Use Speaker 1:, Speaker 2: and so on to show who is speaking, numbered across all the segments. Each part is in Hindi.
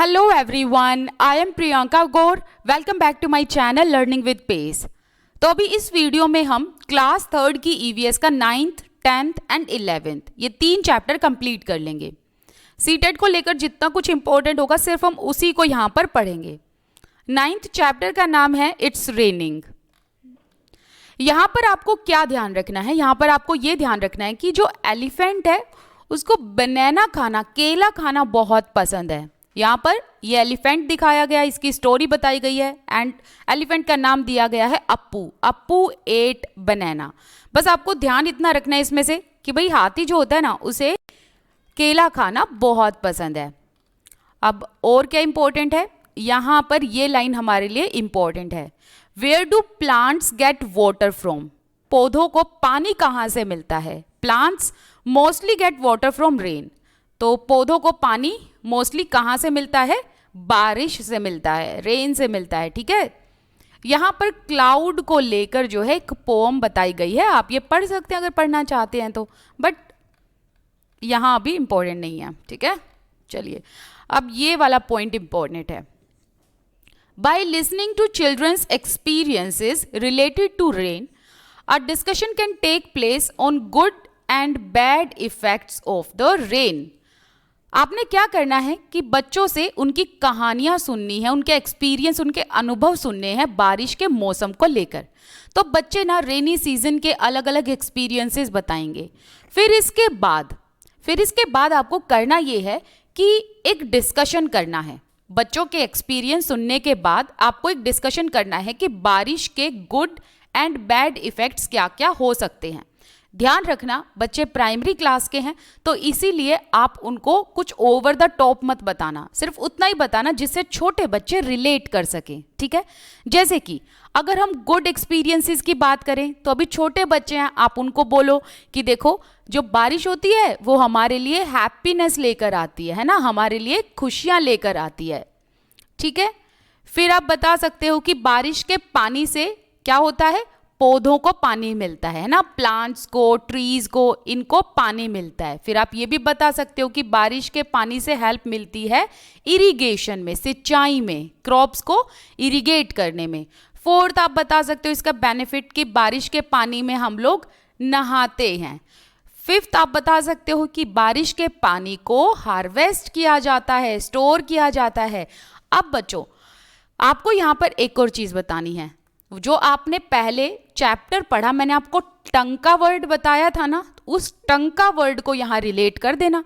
Speaker 1: Hello everyone, I am Priyanka Gaur. Welcome back to my channel Learning with Pace. तो अभी इस वीडियो में हम क्लास थर्ड की ईवीएस का 9th, 10th एंड 11th ये 3 चैप्टर कंप्लीट कर लेंगे। सीटेट को लेकर जितना कुछ इंपॉर्टेंट होगा सिर्फ हम उसी को यहाँ पर पढ़ेंगे। 9th चैप्टर का नाम है इट्स रेनिंग। यहाँ पर आपको क्या ध्यान रखना है, यहाँ पर आपको ये ध्यान रखना है कि जो एलिफेंट है उसको बनाना खाना, केला खाना बहुत पसंद है। यहाँ पर ये एलिफेंट दिखाया गया, इसकी स्टोरी बताई गई है एंड एलिफेंट का नाम दिया गया है अप्पू। अप्पू एट बनाना। बस आपको ध्यान इतना रखना है इसमें से कि भाई हाथी जो होता है ना उसे केला खाना बहुत पसंद है। अब और क्या इंपॉर्टेंट है, यहाँ पर ये लाइन हमारे लिए इंपॉर्टेंट है। Where do plants get water from? पौधों को पानी कहाँ से मिलता है? Plants mostly get water from rain. तो पौधों को पानी मोस्टली कहाँ से मिलता है? बारिश से मिलता है, रेन से मिलता है। ठीक है, यहाँ पर क्लाउड को लेकर जो है एक पोम बताई गई है, आप ये पढ़ सकते हैं अगर पढ़ना चाहते हैं तो, बट यहाँ अभी इंपॉर्टेंट नहीं है। ठीक है, चलिए अब ये वाला पॉइंट इंपॉर्टेंट है। By listening to children's experiences related to rain, a discussion can take place on good and bad effects of the rain. आपने क्या करना है कि बच्चों से उनकी कहानियां सुननी है, उनके एक्सपीरियंस, उनके अनुभव सुनने हैं बारिश के मौसम को लेकर। तो बच्चे ना रेनी सीजन के अलग अलग एक्सपीरियंसेस बताएंगे। फिर इसके बाद आपको करना ये है कि एक डिस्कशन करना है। बच्चों के एक्सपीरियंस सुनने के बाद आपको एक डिस्कशन करना है कि बारिश के गुड एंड बैड इफेक्ट्स क्या क्या हो सकते हैं। ध्यान रखना बच्चे प्राइमरी क्लास के हैं तो इसीलिए आप उनको कुछ ओवर द टॉप मत बताना, सिर्फ उतना ही बताना जिससे छोटे बच्चे रिलेट कर सकें। ठीक है, जैसे कि अगर हम गुड एक्सपीरियंसेस की बात करें तो अभी छोटे बच्चे हैं, आप उनको बोलो कि देखो जो बारिश होती है वो हमारे लिए हैप्पीनेस लेकर आती है ना, हमारे लिए खुशियां लेकर आती है। ठीक है, फिर आप बता सकते हो कि बारिश के पानी से क्या होता है? पौधों को पानी मिलता है ना, प्लांट्स को, ट्रीज को, इनको पानी मिलता है। फिर आप ये भी बता सकते हो कि बारिश के पानी से हेल्प मिलती है इरिगेशन में, सिंचाई में, क्रॉप्स को इरिगेट करने में। फोर्थ आप बता सकते हो इसका बेनिफिट कि बारिश के पानी में हम लोग नहाते हैं। फिफ्थ आप बता सकते हो कि बारिश के पानी को हार्वेस्ट किया जाता है, स्टोर किया जाता है। अब बच्चों आपको यहाँ पर एक और चीज बतानी है। जो आपने पहले चैप्टर पढ़ा, मैंने आपको टंका वर्ड बताया था ना, उस टंका वर्ड को यहाँ रिलेट कर देना।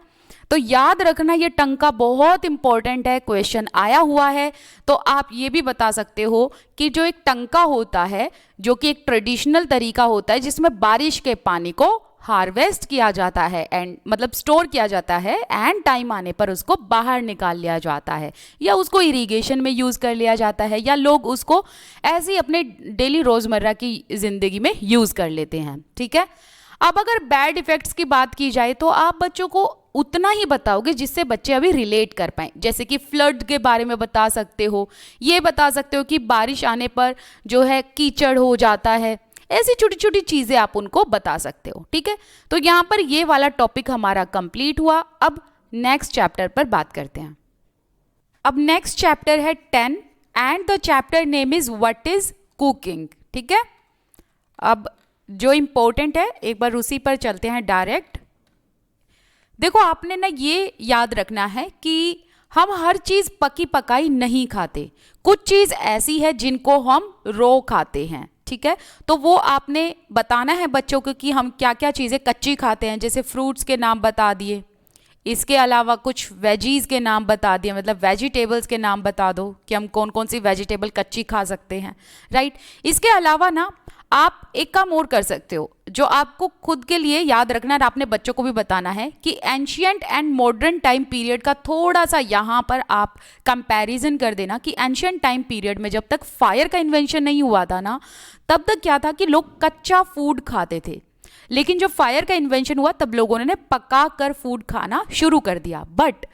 Speaker 1: तो याद रखना ये टंका बहुत इंपॉर्टेंट है, क्वेश्चन आया हुआ है। तो आप ये भी बता सकते हो कि जो एक टंका होता है, जो कि एक ट्रेडिशनल तरीका होता है जिसमें बारिश के पानी को हार्वेस्ट किया जाता है एंड मतलब स्टोर किया जाता है एंड टाइम आने पर उसको बाहर निकाल लिया जाता है, या उसको इरिगेशन में यूज़ कर लिया जाता है, या लोग उसको ऐसे ही अपने डेली रोज़मर्रा की ज़िंदगी में यूज़ कर लेते हैं। ठीक है, अब अगर बैड इफ़ेक्ट्स की बात की जाए तो आप बच्चों को उतना ही बताओगे जिससे बच्चे अभी रिलेट कर पाएँ। जैसे कि फ्लड के बारे में बता सकते हो, ये बता सकते हो कि बारिश आने पर जो है कीचड़ हो जाता है, ऐसी छोटी छोटी चीजें आप उनको बता सकते हो। ठीक है, तो यहाँ पर ये वाला टॉपिक हमारा कंप्लीट हुआ। अब नेक्स्ट चैप्टर पर बात करते हैं। अब नेक्स्ट चैप्टर है 10 and the chapter name is what is cooking. ठीक है, अब जो इंपॉर्टेंट है एक बार उसी पर चलते हैं डायरेक्ट। देखो आपने ना ये याद रखना है कि हम हर चीज पकी पकाई नहीं खाते, कुछ चीज ऐसी है जिनको हम रो खाते हैं। ठीक है, तो वो आपने बताना है बच्चों को कि हम क्या क्या चीज़ें कच्ची खाते हैं। जैसे फ्रूट्स के नाम बता दिए, इसके अलावा कुछ वेजीज के नाम बता दिए, मतलब वेजिटेबल्स के नाम बता दो कि हम कौन कौन सी वेजिटेबल कच्ची खा सकते हैं। राइट, इसके अलावा ना आप एक काम और कर सकते हो जो आपको खुद के लिए याद रखना है, आपने बच्चों को भी बताना है कि ancient and modern time period का थोड़ा सा यहाँ पर आप कंपैरिजन कर देना कि एंशियंट टाइम पीरियड में जब तक फायर का इन्वेंशन नहीं हुआ था ना, तब तक क्या था कि लोग कच्चा फूड खाते थे, लेकिन जब फायर का इन्वेंशन हुआ तब लोगों ने पका कर फूड खाना शुरू कर दिया। बट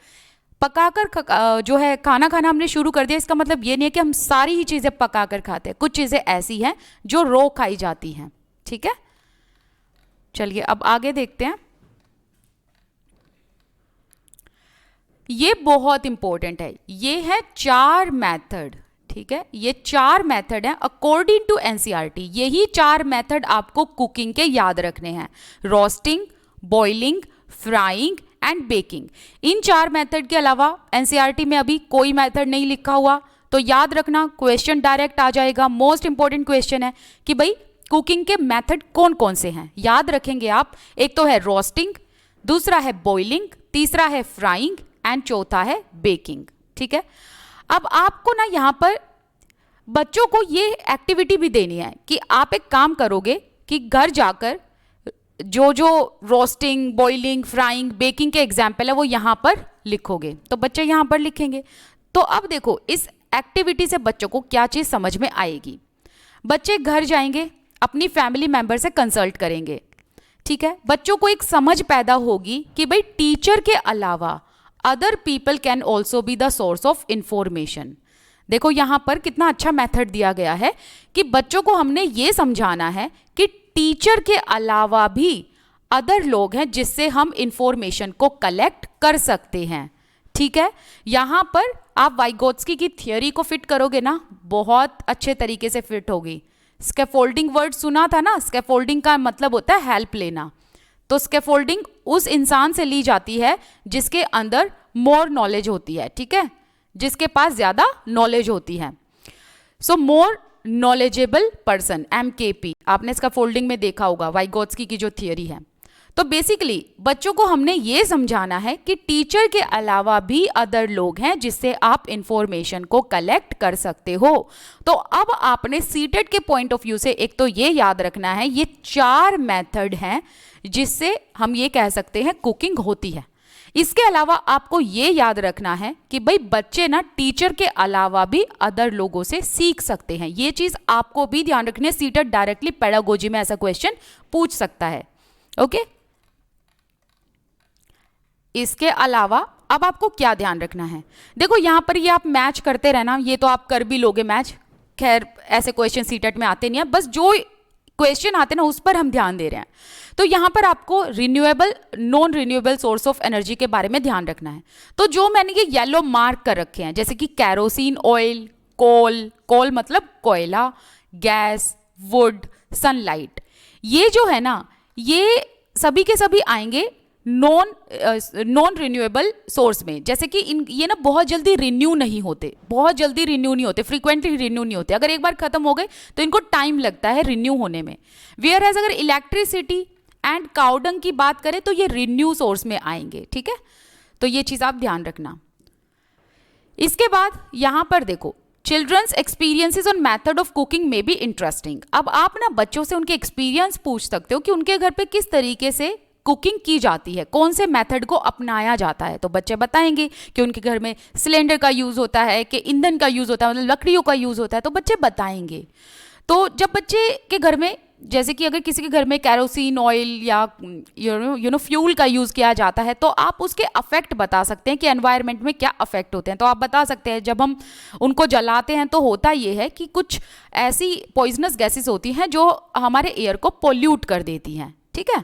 Speaker 1: पकाकर जो है खाना खाना हमने शुरू कर दिया, इसका मतलब ये नहीं है कि हम सारी ही चीज़ें पकाकर खाते हैं, कुछ चीज़ें ऐसी हैं जो रो खाई जाती हैं। ठीक है, चलिए अब आगे देखते हैं। ये बहुत इंपॉर्टेंट है, ये है 4 मेथड, ठीक है, ये 4 मेथड हैं अकॉर्डिंग टू एनसीईआरटी। यही 4 मेथड आपको कुकिंग के याद रखने हैं, roasting, boiling, frying and baking. In 4 method के अलावा एनसीईआरटी में अभी कोई मेथड नहीं लिखा हुआ, तो याद रखना, क्वेश्चन डायरेक्ट आ जाएगा। मोस्ट इंपॉर्टेंट क्वेश्चन है कि भाई कुकिंग के मेथड कौन कौन से हैं, याद रखेंगे आप। एक तो है रोस्टिंग, दूसरा है बॉइलिंग, तीसरा है फ्राइंग एंड चौथा है बेकिंग, ठीक है। अब आपको ना यहाँ पर बच्चों को ये एक्टिविटी भी देनी है कि आप एक काम करोगे कि घर जाकर जो जो रोस्टिंग, बॉइलिंग, फ्राइंग, बेकिंग के एग्जाम्पल है वो यहाँ पर लिखोगे, तो बच्चे यहाँ पर लिखेंगे। तो अब देखो इस एक्टिविटी से बच्चों को क्या चीज़ समझ में आएगी। बच्चे घर जाएंगे, अपनी फैमिली मेंबर से कंसल्ट करेंगे, ठीक है। बच्चों को एक समझ पैदा होगी कि भाई टीचर के अलावा other people can also be the source of information. देखो यहाँ पर कितना अच्छा मेथड दिया गया है कि बच्चों को हमने ये समझाना है कि टीचर के अलावा भी अदर लोग हैं जिससे हम इंफॉर्मेशन को कलेक्ट कर सकते हैं, ठीक है। यहाँ पर आप वाइगोत्स्की की थियोरी को फिट करोगे ना, बहुत अच्छे तरीके से फिट होगी। स्कैफोल्डिंग वर्ड सुना था ना, स्कैफोल्डिंग का मतलब होता है हेल्प लेना। तो स्कैफोल्डिंग उस इंसान से ली जाती है जिसके अंदर मोर नॉलेज होती है, ठीक है, जिसके पास ज्यादा नॉलेज होती है। सो मोर नॉलेजेबल पर्सन, MKP, आपने स्कैफोल्डिंग में देखा होगा, वाइगोत्स्की की जो थियोरी है। तो बेसिकली बच्चों को हमने ये समझाना है कि टीचर के अलावा भी अदर लोग हैं जिससे आप इंफॉर्मेशन को कलेक्ट कर सकते हो। तो अब आपने सीटेट के पॉइंट ऑफ व्यू से एक तो ये याद रखना है, ये 4 मेथड हैं जिससे हम ये कह सकते हैं कुकिंग होती है। इसके अलावा आपको ये याद रखना है कि भाई बच्चे ना टीचर के अलावा भी अदर लोगों से सीख सकते हैं। ये चीज आपको भी ध्यान रखनी है, सीटेट डायरेक्टली पेडागोजी में ऐसा क्वेश्चन पूछ सकता है, ओके। इसके अलावा अब आपको क्या ध्यान रखना है, देखो यहां पर ये आप मैच करते रहना, ये तो आप कर भी लोगे मैच, खैर ऐसे क्वेश्चन सीटेट में आते नहीं है, बस जो क्वेश्चन आते ना उस पर हम ध्यान दे रहे हैं। तो यहां पर आपको renewable, non renewable source of energy के बारे में ध्यान रखना है। तो जो मैंने ये येलो मार्क कर रखे हैं, जैसे कि कैरोसिन ऑयल, कोल, कोल मतलब कोयला, गैस, वुड, सनलाइट, ये जो है ना ये सभी के सभी आएंगे नॉन रिन्यूएबल सोर्स में। जैसे कि ये ना बहुत जल्दी रिन्यू नहीं होते, बहुत जल्दी रिन्यू नहीं होते, फ्रीक्वेंटली रिन्यू नहीं होते। अगर एक बार खत्म हो गए तो इनको टाइम लगता है रिन्यू होने में। वेयर एज अगर इलेक्ट्रिसिटी एंड काउडंग की बात करें तो ये रिन्यू सोर्स में आएंगे, ठीक है। तो ये चीज आप ध्यान रखना। इसके बाद यहां पर देखो, children's experiences on method of cooking में बी इंटरेस्टिंग। अब आप ना बच्चों से उनके एक्सपीरियंस पूछ सकते हो कि उनके घर पे किस तरीके से कुकिंग की जाती है, कौन से मेथड को अपनाया जाता है। तो बच्चे बताएंगे कि उनके घर में सिलेंडर का यूज होता है, कि ईंधन का यूज होता है, मतलब लकड़ियों का यूज होता है, तो बच्चे बताएंगे। तो जब बच्चे के घर में, जैसे कि अगर किसी के घर में कैरोसिन ऑयल या यू नो फ्यूल का यूज किया जाता है, तो आप उसके अफेक्ट बता सकते हैं कि एनवायरनमेंट में क्या अफेक्ट होते हैं। तो आप बता सकते हैं जब हम उनको जलाते हैं तो होता ये है कि कुछ ऐसी पॉइजनस गैसेस होती हैं जो हमारे एयर को पोल्यूट कर देती हैं, ठीक है।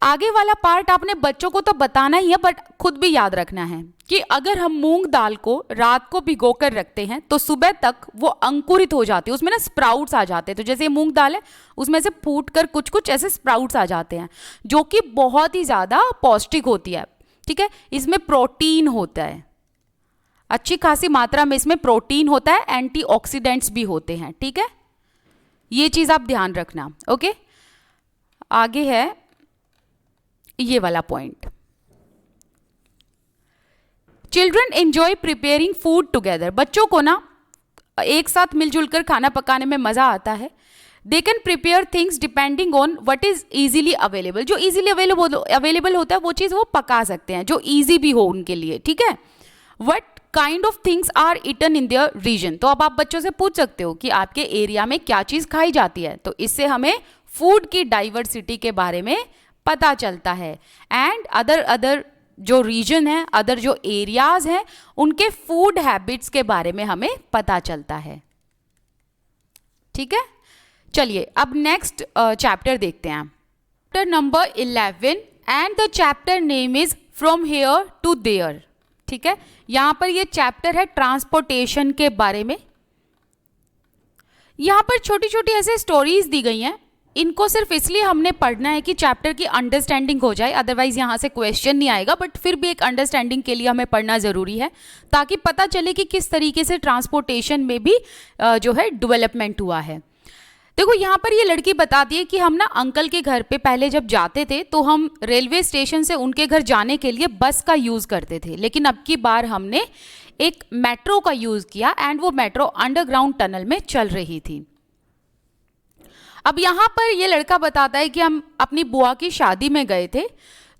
Speaker 1: आगे वाला पार्ट आपने बच्चों को तो बताना ही है, बट खुद भी याद रखना है कि अगर हम मूंग दाल को रात को भिगोकर रखते हैं तो सुबह तक वो अंकुरित हो जाती है, उसमें ना स्प्राउट्स आ जाते हैं। तो जैसे ये मूंग दाल है, उसमें से फूट कर कुछ कुछ ऐसे स्प्राउट्स आ जाते हैं जो कि बहुत ही ज़्यादा पौष्टिक होती है, ठीक है। इसमें प्रोटीन होता है, अच्छी खासी मात्रा में इसमें प्रोटीन होता है, एंटीऑक्सीडेंट्स भी होते हैं, ठीक है। ये चीज़ आप ध्यान रखना, ओके। आगे है ये वाला point, children enjoy preparing food together. बच्चों को ना एक साथ मिलजुल कर खाना पकाने में मजा आता है। They can prepare things depending on what is easily available. जो इजीली अवेलेबल होता है वो चीज़ वो पका सकते हैं, जो इजी भी हो उनके लिए, ठीक है। What kind of things are eaten in their region. तो अब आप बच्चों से पूछ सकते हो कि आपके एरिया में क्या चीज़ खाई जाती है। तो इससे हमें फूड की डाइवर्सिटी के बारे में पता चलता है, एंड अदर जो रीजन है, अदर जो एरियाज हैं, उनके फूड हैबिट्स के बारे में हमें पता चलता है, ठीक है। चलिए अब नेक्स्ट चैप्टर देखते हैं, chapter number 11, and the chapter name is from here to there. ठीक है, यहां पर ये चैप्टर है ट्रांसपोर्टेशन के बारे में। यहां पर छोटी छोटी ऐसे स्टोरीज दी गई हैं, इनको सिर्फ इसलिए हमने पढ़ना है कि चैप्टर की अंडरस्टैंडिंग हो जाए, अदरवाइज यहाँ से क्वेश्चन नहीं आएगा, बट फिर भी एक अंडरस्टैंडिंग के लिए हमें पढ़ना ज़रूरी है ताकि पता चले कि किस तरीके से ट्रांसपोर्टेशन में भी जो है डेवलपमेंट हुआ है। देखो यहाँ पर ये लड़की बताती है कि हम ना अंकल के घर पे पहले जब जाते थे तो हम रेलवे स्टेशन से उनके घर जाने के लिए बस का यूज़ करते थे, लेकिन अब की बार हमने एक मेट्रो का यूज़ किया एंड वो मेट्रो अंडरग्राउंड टनल में चल रही थी। अब यहाँ पर ये लड़का बताता है कि हम अपनी बुआ की शादी में गए थे,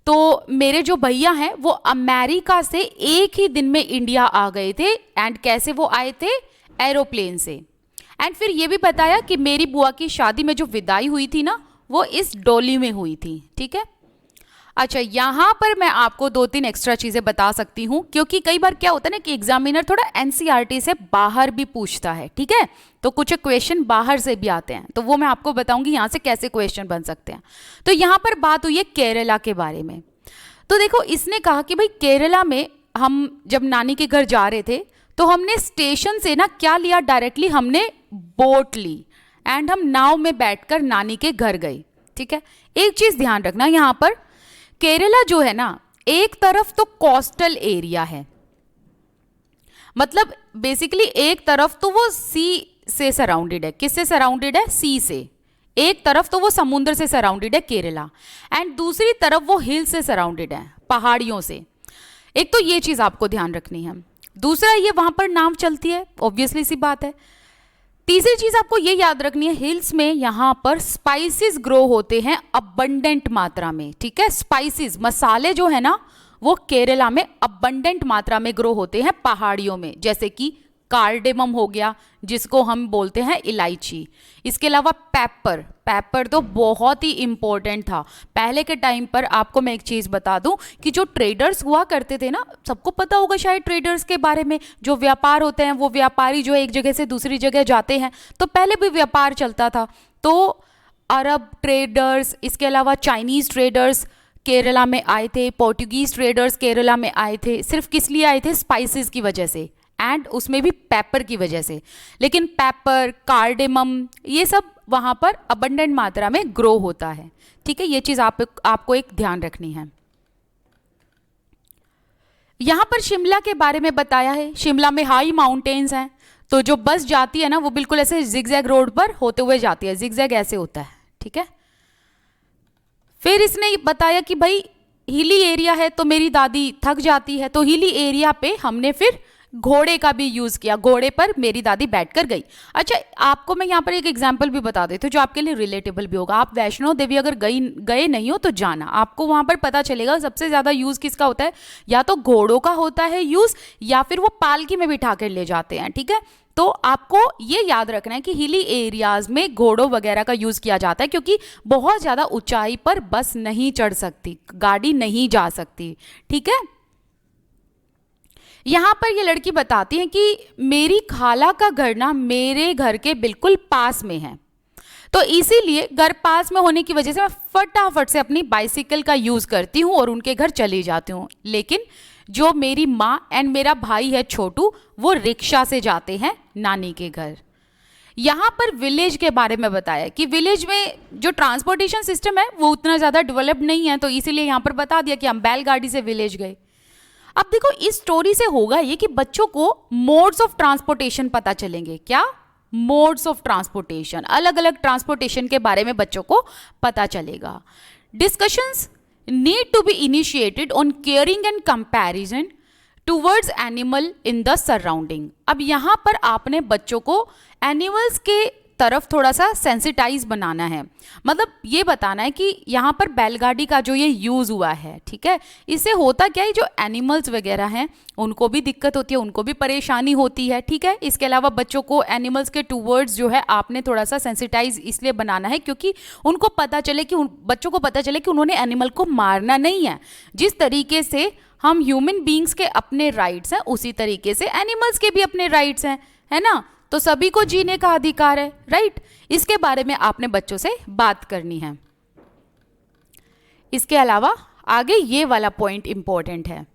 Speaker 1: तो मेरे जो भैया हैं वो अमेरिका से एक ही दिन में इंडिया आ गए थे एंड कैसे वो आए थे, एरोप्लेन से। एंड फिर ये भी बताया कि मेरी बुआ की शादी में जो विदाई हुई थी ना वो इस डोली में हुई थी। ठीक है, अच्छा यहाँ पर मैं आपको 2-3 एक्स्ट्रा चीज़ें बता सकती हूँ, क्योंकि कई बार क्या होता है ना कि एग्जामिनर थोड़ा एनसीईआरटी से बाहर भी पूछता है। ठीक है, तो कुछ क्वेश्चन बाहर से भी आते हैं, तो वो मैं आपको बताऊंगी यहाँ से कैसे क्वेश्चन बन सकते हैं। तो यहाँ पर बात हुई है केरला के बारे में। तो देखो इसने कहा कि भाई केरला में हम जब नानी के घर जा रहे थे तो हमने स्टेशन से ना क्या लिया, डायरेक्टली हमने बोट ली एंड हम नाव में बैठकर नानी के घर गए। ठीक है, एक चीज़ ध्यान रखना, यहाँ पर केरला जो है ना एक तरफ तो कोस्टल एरिया है, मतलब बेसिकली एक तरफ तो वो सी से सराउंडेड है। किससे सराउंडेड है, सी से। एक तरफ तो वो समुद्र से सराउंडेड है केरला, एंड दूसरी तरफ वो हिल से सराउंडेड है, पहाड़ियों से। एक तो ये चीज़ आपको ध्यान रखनी है, दूसरा ये वहाँ पर नाव चलती है, ऑब्वियसली सी बात है। तीसरी चीज़ आपको ये याद रखनी है, हिल्स में यहाँ पर स्पाइसेस ग्रो होते हैं अबंडेंट मात्रा में। ठीक है, स्पाइसेस मसाले जो है ना वो केरला में अबंडेंट मात्रा में ग्रो होते हैं पहाड़ियों में, जैसे कि कार्डेमम हो गया जिसको हम बोलते हैं इलायची। इसके अलावा पेपर, पेपर तो बहुत ही इम्पोर्टेंट था पहले के टाइम पर। आपको मैं एक चीज़ बता दूं कि जो ट्रेडर्स हुआ करते थे ना, सबको पता होगा शायद ट्रेडर्स के बारे में, जो व्यापार होते हैं वो व्यापारी जो एक जगह से दूसरी जगह जाते हैं, तो पहले भी व्यापार चलता था। तो अरब ट्रेडर्स, इसके अलावा चाइनीज़ ट्रेडर्स केरला में आए थे, पोर्टुगीज़ ट्रेडर्स केरला में आए थे। सिर्फ किस लिए आए थे, स्पाइसेस की वजह से, एंड उसमें भी पेपर की वजह से। लेकिन पेपर, कार्डेमम, ये सब वहाँ पर अबंडेंट मात्रा में ग्रो होता है। ठीक है, ये चीज़ आपको एक ध्यान रखनी है। यहाँ पर शिमला के बारे में बताया है, शिमला में हाई माउंटेन्स हैं, तो जो बस जाती है ना वो बिल्कुल ऐसे जिगजैग रोड पर होते हुए जाती है, जिगजैग ऐसे होता है। ठीक है, फिर इसने बताया कि भाई हिली एरिया है तो मेरी दादी थक जाती है, तो हिली एरिया पे हमने फिर घोड़े का भी यूज़ किया, घोड़े पर मेरी दादी बैठकर गई। अच्छा, आपको मैं यहाँ पर एक एग्जांपल भी बता देती हूँ जो आपके लिए रिलेटेबल भी होगा। आप वैष्णो देवी अगर गए नहीं हो तो जाना, आपको वहाँ पर पता चलेगा सबसे ज़्यादा यूज़ किसका होता है, या तो घोड़ों का होता है यूज़, या फिर वो पालकी में बिठा कर ले जाते हैं। ठीक है, तो आपको ये याद रखना है कि हिली एरियाज़ में घोड़ों वगैरह का यूज़ किया जाता है, क्योंकि बहुत ज़्यादा ऊंचाई पर बस नहीं चढ़ सकती, गाड़ी नहीं जा सकती। ठीक है, यहाँ पर ये लड़की बताती है कि मेरी खाला का घर ना मेरे घर के बिल्कुल पास में है, तो इसीलिए घर पास में होने की वजह से मैं फटाफट से अपनी बाइसिकल का यूज़ करती हूँ और उनके घर चली जाती हूँ। लेकिन जो मेरी माँ एंड मेरा भाई है छोटू, वो रिक्शा से जाते हैं नानी के घर। यहाँ पर विलेज के बारे में बताया कि विलेज में जो ट्रांसपोर्टेशन सिस्टम है वो उतना ज़्यादा डेवलप नहीं है, तो इसीलिए यहाँ पर बता दिया कि हम बैलगाड़ी से विलेज गए। अब देखो इस स्टोरी से होगा ये कि बच्चों को मोड्स ऑफ ट्रांसपोर्टेशन पता चलेंगे। क्या, मोड्स ऑफ ट्रांसपोर्टेशन, अलग अलग ट्रांसपोर्टेशन के बारे में बच्चों को पता चलेगा। Discussions need to be initiated on caring and comparison towards animal in the surrounding. अब यहाँ पर आपने बच्चों को एनिमल्स के तरफ थोड़ा सा सेंसिटाइज बनाना है, मतलब ये बताना है कि यहाँ पर बैलगाड़ी का जो ये यूज़ हुआ है, ठीक है, इससे होता क्या है, जो एनिमल्स वगैरह हैं उनको भी दिक्कत होती है, उनको भी परेशानी होती है। ठीक है, इसके अलावा बच्चों को एनिमल्स के टूवर्ड्स जो है आपने थोड़ा सा सेंसिटाइज इसलिए बनाना है क्योंकि उनको पता चले कि बच्चों को पता चले कि उन्होंने एनिमल को मारना नहीं है। जिस तरीके से हम ह्यूमन बींग्स के अपने राइट्स हैं उसी तरीके से एनिमल्स के भी अपने राइट्स हैं, है ना, तो सभी को जीने का अधिकार है, राइट। इसके बारे में आपने बच्चों से बात करनी है। इसके अलावा आगे ये वाला पॉइंट इंपॉर्टेंट है।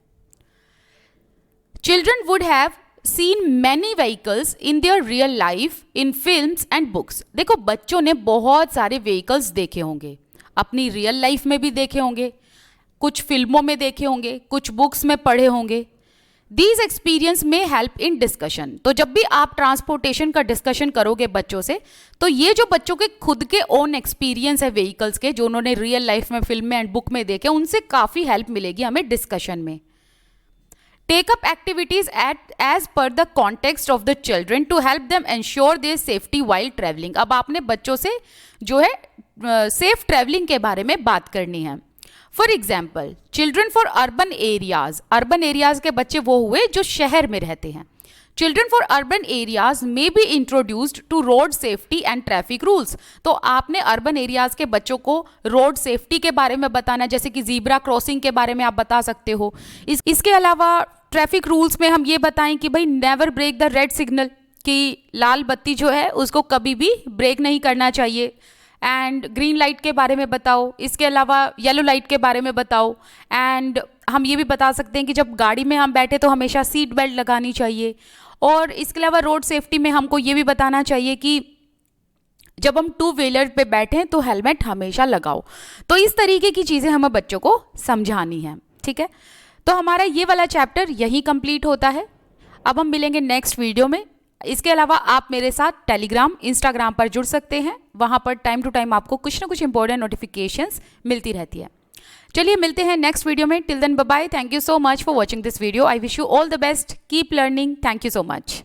Speaker 1: Children would have seen many vehicles in their real life in films and books. देखो, बच्चों ने बहुत सारे व्हीकल्स देखे होंगे, अपनी रियल लाइफ में भी देखे होंगे, कुछ फिल्मों में देखे होंगे, कुछ बुक्स में पढ़े होंगे। दीज एक्सपीरियंस में हेल्प इन डिस्कशन। तो जब भी आप ट्रांसपोर्टेशन का डिस्कशन करोगे बच्चों से, तो ये जो बच्चों के खुद के ओन एक्सपीरियंस है व्हीकल्स के, जो उन्होंने रियल लाइफ में, फिल्म में एंड बुक में देखे, उनसे काफ़ी हेल्प मिलेगी हमें डिस्कशन में। Take up activities as per the context of the children to help them ensure their safety while travelling. अब आपने बच्चों से जो है सेफ ट्रेवलिंग के बारे में बात करनी है। For example, children for urban areas, urban areas के बच्चे वो हुए जो शहर में रहते हैं। Children for urban areas may be introduced to road safety and traffic rules. तो आपने अर्बन एरियाज के बच्चों को रोड सेफ्टी के बारे में बताना, जैसे कि जीब्रा क्रॉसिंग के बारे में आप बता सकते हो। इसके अलावा ट्रैफिक रूल्स में हम ये बताएं कि भाई never break the red signal, कि लाल बत्ती जो है उसको कभी भी ब्रेक नहीं करना चाहिए। एंड ग्रीन लाइट के बारे में बताओ, इसके अलावा येलो लाइट के बारे में बताओ। एंड हम ये भी बता सकते हैं कि जब गाड़ी में हम बैठे तो हमेशा सीट बेल्ट लगानी चाहिए। और इसके अलावा रोड सेफ्टी में हमको ये भी बताना चाहिए कि जब हम टू व्हीलर पे बैठे तो हेलमेट हमेशा लगाओ। तो इस तरीके की चीज़ें हमें बच्चों को समझानी है, ठीक है। तो हमारा ये वाला चैप्टर यहीं कंप्लीट होता है। अब हम मिलेंगे नेक्स्ट वीडियो में। इसके अलावा आप मेरे साथ टेलीग्राम, इंस्टाग्राम पर जुड़ सकते हैं। वहाँ पर टाइम टू टाइम आपको कुछ ना कुछ इंपॉर्टेंट नोटिफिकेशंस मिलती रहती है। चलिए मिलते हैं नेक्स्ट वीडियो में। Till then bye bye. Thank you so much for watching this video. I wish you all the best. Keep learning. Thank you so much.